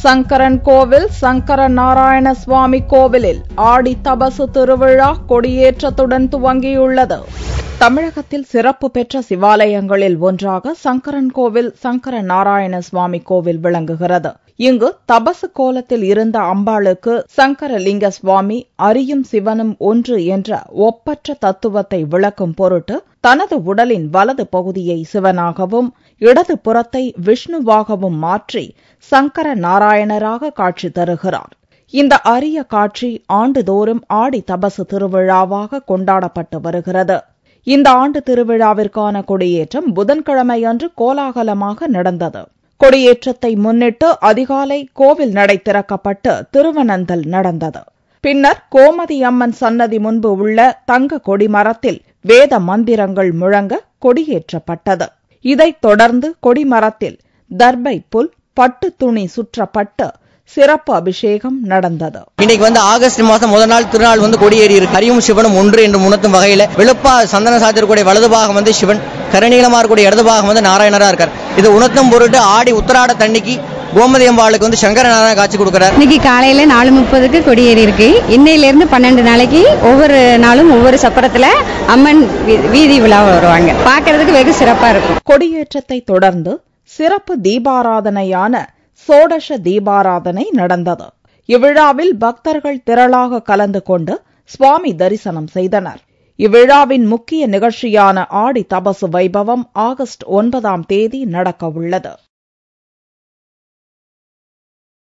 சங்கரன் கோவில் சங்கர நாராயண சுவாமி கோவிலில் ஆடி தபசு திருவிழா கொடியேற்றத்துடன் துவங்கியுள்ளது. தமிழகத்தில் சிறப்பு பெற்ற சிவாலயங்களில் ஒன்றாக சங்கரன் கோவில் சங்கர நாராயண சுவாமி கோவில் விளங்குகிறது. இங்கு தபசு கோலத்தில் இருந்த அம்பாளுக்கு சங்கரலிங்க சுவாமி அரியும் சிவனும் ஒன்று என்ற ஒப்பற்ற தத்துவத்தை விளக்கும் பொருட்டு தனது உடலின் வலது பகுதியை சிவனாகவும் இடது புறத்தை விஷ்ணுவாகவும் மாற்றி சங்கர நாராயணராக காட்சி தருகிறார். இந்த அரிய காட்சி ஆண்டுதோறும் ஆடி தபசு திருவிழாவாக கொண்டாடப்பட்டு வருகிறது. இந்த ஆண்டு திருவிழாவிற்கான கொடியேற்றம் புதன்கிழமையன்று கோலாகலமாக நடந்தது. கொடியேற்றத்தை முன்னிட்டு அதிகாலை கோவில் நடை திறக்கப்பட்டு திருவனந்தல் நடந்தது. பின்னர் கோமதி அம்மன் சன்னதி முன்பு உள்ள தங்க கொடிமரத்தில் வேத மந்திரங்கள் முழங்க கொடியேற்றப்பட்டது. இதைத் தொடர்ந்து கொடிமரத்தில் தர்பை புல் பட்டு துணி சுற்றப்பட்டு சிறப்பு அபிஷேகம் நடந்தது. இன்னைக்கு ஆகஸ்ட் மாதம் முதல் நாள் திருநாள் கொடியேறி இருக்கு. ஹரியும் சிவனும் ஒன்று என்று உணர்த்தும் வகையில விழுப்பா சந்தன சாத்திரக்கூடிய வலது பாகம் சிவன், கருநீளமா இருக்கக்கூடிய இடது பாகம் நாராயணரா இருக்கார். இது உணர்த்தும் பொருட்டு ஆடி உத்தராட தண்ணிக்கு கோமதி அம்பாளுக்கு சங்கர நாராயண காட்சி கொடுக்கிறார். இன்னைக்கு காலையில 4:30க்கு கொடியேறி இருக்கு. இன்னையில இருந்து 12 நாளைக்கு ஒவ்வொரு நாளும் ஒவ்வொரு சப்பரத்துல அம்மன் வீதி விழா வருவாங்க. பார்க்கிறதுக்கு வெகு சிறப்பா இருக்கும். கொடியேற்றத்தை தொடர்ந்து சிறப்பு தீபாராதனையான சோடச தீபாராதனை நடந்தது. இவ்விழாவில் பக்தர்கள் திரளாக கலந்து கொண்டு சுவாமி தரிசனம் செய்தனர். இவ்விழாவின் முக்கிய நிகழ்ச்சியான ஆடி தபசு வைபவம் ஆகஸ்ட் 9ஆம் தேதி நடக்க உள்ளது.